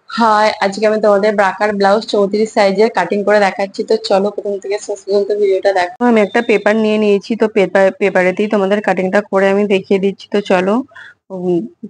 High, আজকে আমি তোমাদের ব্রাকার ব্লাউজ 34 সাইজের কাটিং করে দেখাচ্ছি। তো চলো প্রথম থেকে শেষ পর্যন্ত ভিডিওটা দেখো। আমি একটা পেপার নিয়ে নিয়েছি, তো পেপারেতেই তোমাদের কাটিংটা করে আমি দেখিয়ে দিচ্ছি। তো চলো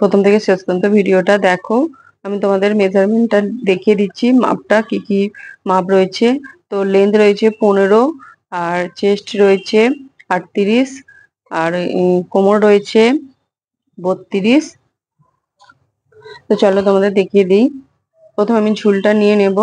প্রথম থেকে শেষ পর্যন্ত ভিডিওটা দেখো। আমি তোমাদের মেজারমেন্টটা দেখিয়ে দিচ্ছি, মাপটা কি কি মাপ রয়েছে। তো লেন্থ রয়েছে 15, আর চেস্ট রয়েছে 38, আর কোমর রয়েছে 32। তো চলো তোমাদের দেখিয়ে দিই। প্রথম আমি ঝুলটা নিয়ে নেব।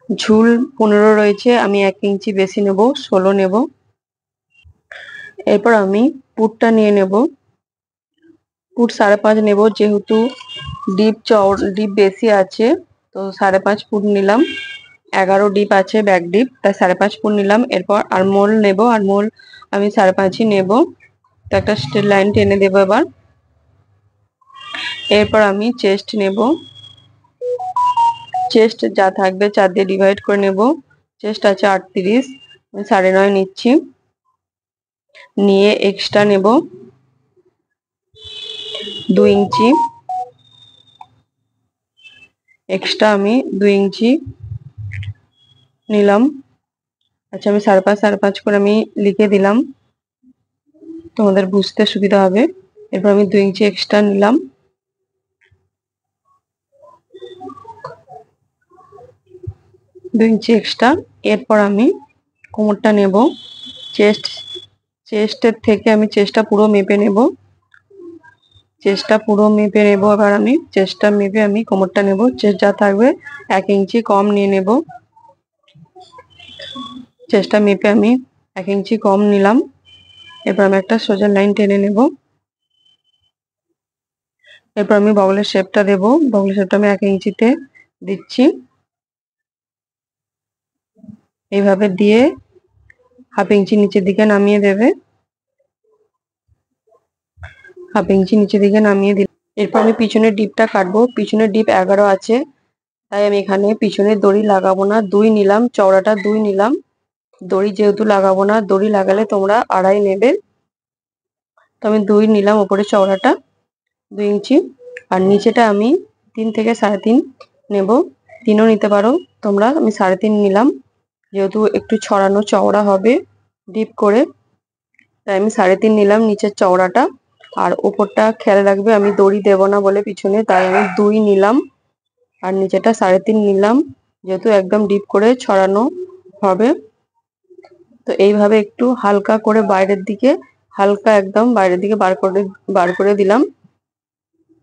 ঝুল 15 রয়েছে, আমি 1 ইঞ্চি বেশি নেব, 16 নেব। এরপর আমি পুটটা নিয়ে নেব। পুট 5.5 নেব, যেহেতু ডিপ বেশি আছে, তো 5.5 ফুট নিলাম। 11 ডিপ আছে ব্যাক ডিপ, তাই 5.5 ফুট নিলাম। এরপর আরমোল নেব, আরমোল আমি 5.5ই নেব। তো একটা স্ট্রেট লাইন টেনে দেবো এবার। এরপর আমি চেস্ট নেব। চেস্ট যা থাকবে 4 দিয়ে ডিভাইড করে নেব। চেস্ট আছে 38, আমি 9.5 নিচ্ছি। নিয়ে এক্সট্রা নেব 2 ইঞ্চি। এক্সট্রা আমি 2 ইঞ্চি নিলাম। আচ্ছা, আমি 5.5 করে আমি লিখে দিলাম, তোমাদের বুঝতে সুবিধা হবে। এরপর আমি 2 ইঞ্চি এক্সট্রা নিলাম। 2 ইঞ্চি এক্সট্রা। এরপর আমি কোমরটা নেব। চেস্টের থেকে আমি চেস্টটা পুরো মেপে নেব। এবার আমি চেস্টটা মেপে আমি কোমরটা নেব। চেস্ট যা থাকবে 1 ইঞ্চি কম নিয়ে নেব। চেস্টটা মেপে আমি 1 ইঞ্চি কম নিলাম। এরপর আমি একটা সোজা লাইন টেনে নেব। এরপর আমি বগলের শেপটা দেব। বগলের শেপটা আমি 1 ইঞ্চিতে দিচ্ছি। এইভাবে দিয়ে 1/2 ইঞ্চি নিচের দিকে নামিয়ে দেবে। 1/2 ইঞ্চি নিচের দিকে নামিয়ে দিলাম। এরপর আমি পিছনের ডিপটা কাটবো। পিছনের ডিপ 11 আছে, তাই আমি এখানে পিছনের দড়ি লাগাবো না, 2 নিলাম। চওড়াটা 2 নিলাম। দড়ি যেহেতু লাগাবো না, দড়ি লাগালে তোমরা 2.5 নেবে, তো আমি 2 নিলাম। ওপরে চওড়াটা 2 ইঞ্চি, আর নিচেটা আমি 3 থেকে 3.5 নেব। 3ও নিতে পারো তোমরা, আমি 3.5 নিলাম। যেহেতু একটু ছড়ানো চওড়া হবে ডিপ করে, তাই আমি 3.5 নিলাম নিচের চওড়াটা। আর ওপরটা খেয়াল রাখবে, আমি দড়ি দেব না বলে পিছনে, তাই আমি 2 নিলাম। আর নিচেটা 3.5 নিলাম, যেহেতু একদম ডিপ করে ছড়ানো হবে। তো এইভাবে একটু হালকা করে বাইরের দিকে, হালকা একদম বাইরের দিকে বার করে দিলাম।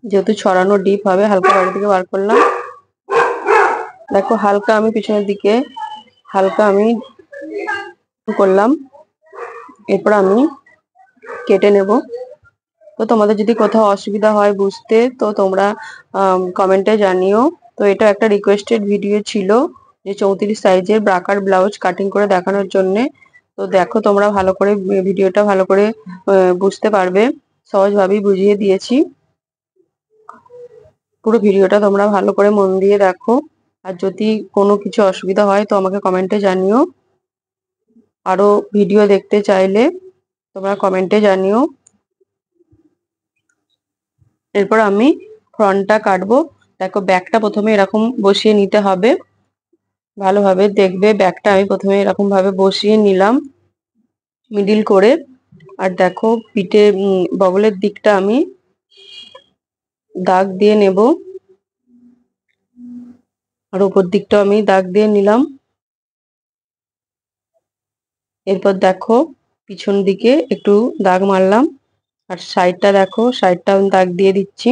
যেহেতু ছড়ানো ডিপ হবে, হালকা বাইরের দিকে বার করলাম। দেখো, হালকা আমি পিছনের দিকে হালকা আমি করলাম। এরপর আমি কেটে নেব। তো তোমাদের যদি কোথাও অসুবিধা হয় বুঝতে, তো তোমরা কমেন্টে জানিও। তো এটা একটা রিকোয়েস্টেড ভিডিও ছিল, যে 34 সাইজের ব্রাকার ব্লাউজ কাটিং করে দেখানোর জন্য। তো দেখো, তোমরা ভালো করে ভিডিওটা ভালো করে বুঝতে পারবে। সহজভাবেই বুঝিয়ে দিয়েছি। পুরো ভিডিওটা তোমরা ভালো করে মন দিয়ে দেখো। আর যদি কোনো কিছু অসুবিধা হয় তো আমাকে কমেন্টে জানিও। আরো ভিডিও দেখতে চাইলে তোমরা কমেন্টে জানিও। এরপর আমি ফ্রন্টটা কাটবো। দেখো, ব্যাকটা প্রথমে এরকম বসিয়ে নিতে হবে, ভালোভাবে দেখবে। ব্যাকটা আমি প্রথমে এরকম ভাবে বসিয়ে নিলাম মিডিল করে। আর দেখো, পিঠে বগলের দিকটা আমি দাগ দিয়ে নেব, আর উপর দিকটা আমি দাগ দিয়ে নিলাম। এরপর দেখো, পিছন দিকে একটু দাগ মারলাম, আর সাইডটা দেখো, সাইডটা আমি দাগ দিয়ে দিচ্ছি।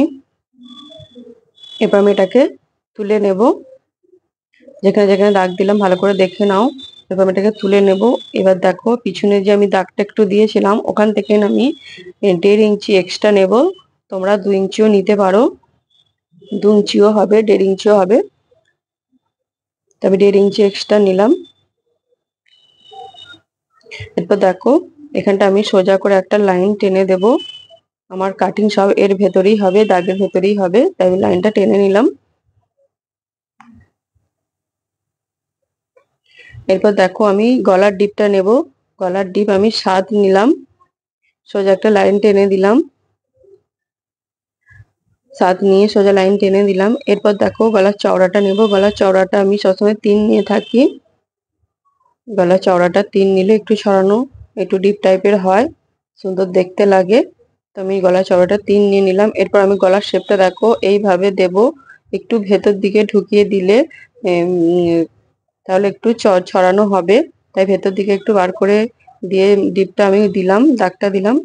এবার আমি এটাকে তুলে নেব। যেখানে যেখানে দাগ দিলাম ভালো করে দেখে নাও। এবার আমি এটাকে তুলে নেব। এবার দেখো, পিছনে যে আমি দাগটা একটু দিয়েছিলাম, ওখান থেকে আমি 1.5 ইঞ্চি এক্সট্রা নেব। তোমরা 2 ইঞ্চিও নিতে পারো, 2 ইঞ্চিও হবে, 1.5 ইঞ্চিও হবে। তবে 1.5 ইঞ্চি এক্সট্রা নিলাম। এরপর দেখো, এখানটা আমি সোজা করে একটা লাইন টেনে দেব। আমার কাটিং সব এর ভেতরেই হবে, দাগের ভেতরেই হবে, তাই আমি লাইনটা টেনে নিলাম। এরপর দেখো, আমি গলার ডিপটা নেব। গলার ডিপ আমি 7 নিলাম। সোজা একটা লাইন টেনে দিলাম। 7 নিয়ে সোজা লাইন টেনে দিলাম। এরপর দেখো গলার চওড়াটা নেব। গলার চওড়াটা আমি সবসময় 3 নিয়ে থাকি। গলার চওড়াটা 3 নিলে একটু ছড়ানো একটু ডিপ টাইপের হয়, সুন্দর দেখতে লাগে। তো আমি গলার চওড়াটা 3 নিয়ে নিলাম। এরপর আমি গলার শেপটা দেখো এইভাবে দেব। একটু ভেতর দিকে ঢুকিয়ে দিলে তাহলে একটু ছড়ানো হবে, তাই ভেতর দিকে একটু বার করে দিয়ে ডিপটা আমি দিলাম, দাগটা দিলাম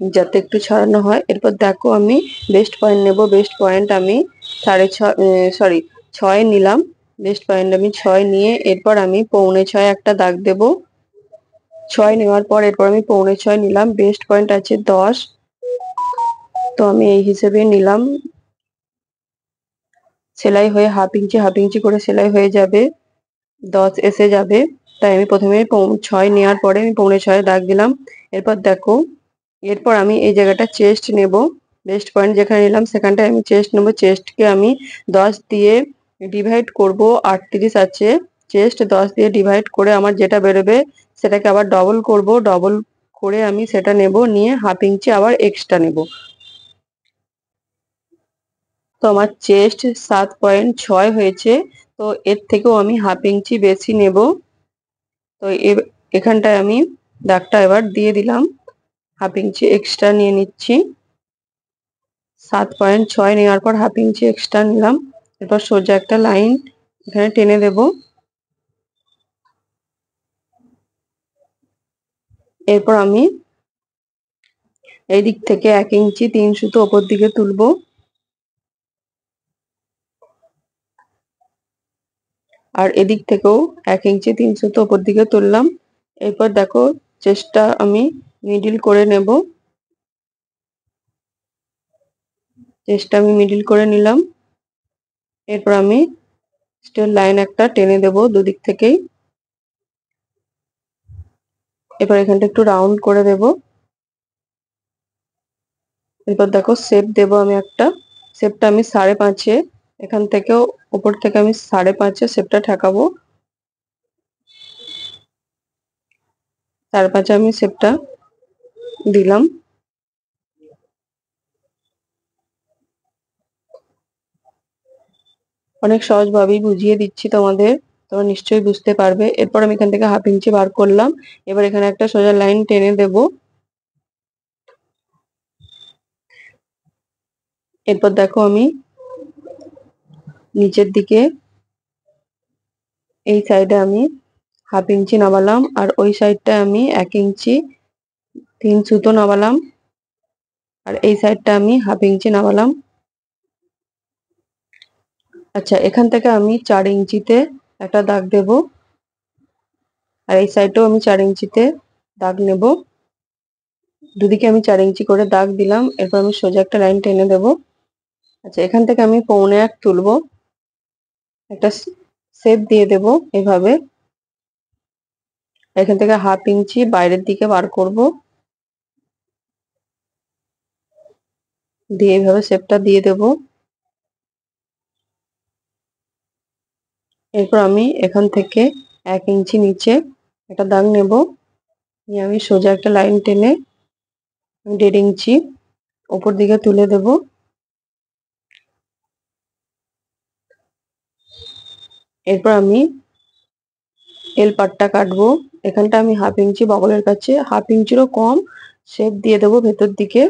যাতে একটু ছড়ানো হয়। এরপর দেখো আমি বেস্ট পয়েন্ট নেব। বেস্ট পয়েন্ট আমি 6.5 নিলাম। বেস্ট পয়েন্ট আমি 6 নিয়ে এরপর আমি 6.25 একটা দাগ দেব। 6 নেওয়ার পর এরপর আমি 6.25 নিলাম। বেস্ট পয়েন্ট আছে 10, তো আমি এই হিসেবে নিলাম। সেলাই হয়ে হাফ ইঞ্চি করে সেলাই হয়ে যাবে, 10 এসে যাবে। তাই আমি প্রথমে 6 নেওয়ার পরে আমি 6.25 দাগ দিলাম। এরপর দেখো এরপর আমি এই জায়গাটা চেস্ট নেব। বেস্ট পয়েন্ট যেখানে নিলাম সেখানটায় আমি চেস্ট নেব। চেস্টকে আমি 10 দিয়ে ডিভাইড করব। 38 আছে, চেস্ট 10 দিয়ে ডিভাইড করে আমার যেটা বেরোবে সেটাকে আবার ডবল করব। ডবল করে আমি সেটা নেব, নিয়ে হাফ ইঞ্চি আবার এক্সট্রা নেব। তো আমার চেস্ট 7.6 হয়েছে, তো এর থেকেও আমি হাফ ইঞ্চি বেশি নেব। তো এখানটায় আমি দাগটা এবার দিয়ে দিলাম, হাফ ইঞ্চি এক্সট্রা নিয়ে নিচ্ছি। 7.6 নেওয়ার পর হাফ ইঞ্চি এক্সট্রা নিলাম। এরপর সোজা একটা লাইন এখানে টেনে দেব। এরপর আমি এই দিক থেকে 1 ইঞ্চি 3 সুতো ওপর দিকে তুলবো। আর এদিক থেকেও 1 ইঞ্চি 3 সুতো ওপর দিকে তুললাম। এরপর দেখো চেস্টটা আমি মিডিল করে নেব। চেস্টটা আমি মিডিল করে নিলাম। এরপর আমি স্ট্রেট লাইন একটা টেনে দেব দুদিক থেকেই। এবার এখানটা একটু রাউন্ড করে দেব। এরপর দেখো শেপ দেব আমি একটা। শেপটা আমি 5.5-এ, এখান থেকেও উপর থেকে আমি 5.5-এ শেপটা ঠেকাবো। 5.5-এ আমি শেপটা দিলাম। অনেক সহজভাবেই বুঝিয়ে দিচ্ছি তোমাদের, তোমরা নিশ্চয়ই বুঝতে পারবে। এরপর আমি এখান থেকে হাফ ইঞ্চি বার করলাম। এবার এখানে একটা সোজা লাইন টেনে দেব। এরপর দেখো আমি নিচের দিকে এই সাইডে আমি হাফ ইঞ্চি নামালাম, আর ওই সাইডটা আমি 1 ইঞ্চি 3 সুতো নামালাম, আর এই সাইডটা আমি হাফ ইঞ্চি নামালাম। আচ্ছা, এখান থেকে আমি 4 ইঞ্চিতে একটা দাগ দেব, আর এই সাইডটাও আমি 4 ইঞ্চিতে দাগ নেব। দুদিকে আমি 4 ইঞ্চি করে দাগ দিলাম। এরপর আমি সোজা একটা লাইন টেনে দেব। আচ্ছা, এখান থেকে আমি 1.25 তুলবো, একটা শেপ দিয়ে দেব এভাবে। এখান থেকে হাফ ইঞ্চি বাইরের দিকে বার করব, দিয়ে এইভাবে শেপটা দিয়ে দেব। এরপর আমি এখান থেকে 1 ইঞ্চি নিচে একটা দাগ নেব, নিয়ে আমি সোজা একটা লাইন টেনে 1.5 ইঞ্চি উপর দিকে তুলে দেব। এরপর আমি এল পাটটা কাটবো। এখানটা আমি হাফ ইঞ্চি বগলের কাছে, হাফ ইঞ্চিরও কম শেপ দিয়ে দেবো ভেতর দিকে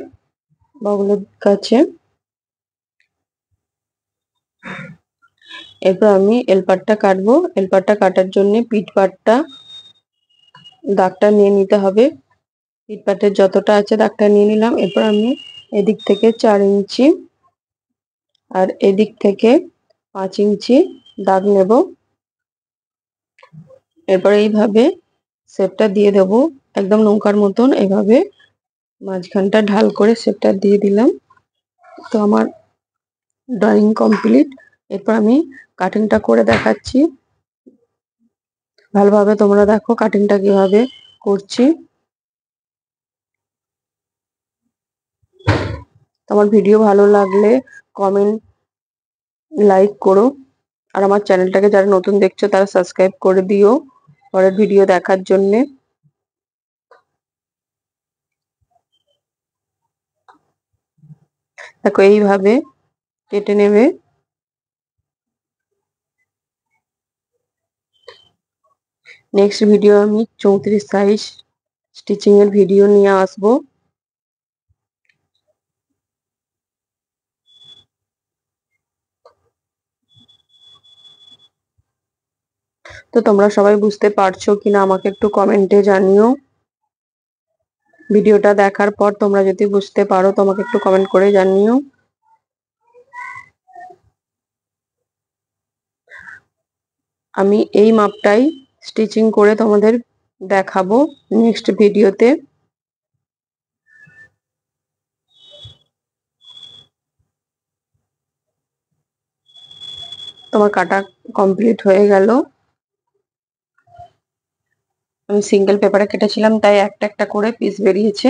বগলের কাছে। এরপর আমি এল পাটটা কাটবো। এল পাটটা কাটার জন্য পিঠ পাটটা দাগটা নিয়ে নিতে হবে। পিঠ পাটের যতটা আছে দাগটা নিয়ে নিলাম। এরপর আমি এদিক থেকে 4 ইঞ্চি আর এদিক থেকে 5 ইঞ্চি দাগ নেব। এরপর এইভাবে শেপটা দিয়ে দেব, একদম নৌকার মতন এইভাবে মাঝখানটা ঢাল করে শেপটা দিয়ে দিলাম। তো আমার ড্রয়িং কমপ্লিট। এরপর আমি কাটিংটা করে দেখাচ্ছি। ভালোভাবে তোমরা দেখো কাটিংটা কিভাবে করছি। তোমার ভিডিও ভালো লাগলে কমেন্ট লাইক করো, আর আমার চ্যানেলটাকে যারা নতুন দেখছো তারা সাবস্ক্রাইব করে দিও পরের ভিডিও দেখার জন্যে। দেখো এইভাবে কেটে নেবে। নেক্সট ভিডিও আমি 34 সাইজ স্টিচিং এর ভিডিও নিয়ে আসবো। তো তোমরা সবাই বুঝতে পারছো কিনা আমাকে একটু কমেন্টে জানিও। ভিডিওটা দেখার পর তোমরা যদি বুঝতে পারো তো আমাকে একটু কমেন্ট করে জানিও। আমি এই মাপটাই স্টিচিং করে তোমাদের দেখাবো নেক্সট ভিডিওতে। তোমার কাটা কমপ্লিট হয়ে গেল। আমি সিঙ্গেল পেপারে কেটেছিলাম তাই একটা একটা করে পিস বেরিয়েছে।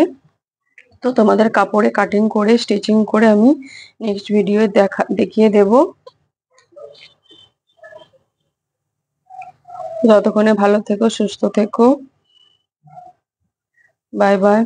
তো তোমাদের কাপড়ে কাটিং করে স্টিচিং করে আমি নেক্সট ভিডিও দেখিয়ে দেব। ততক্ষণে ভালো থেকো, সুস্থ থেকো। Bye bye.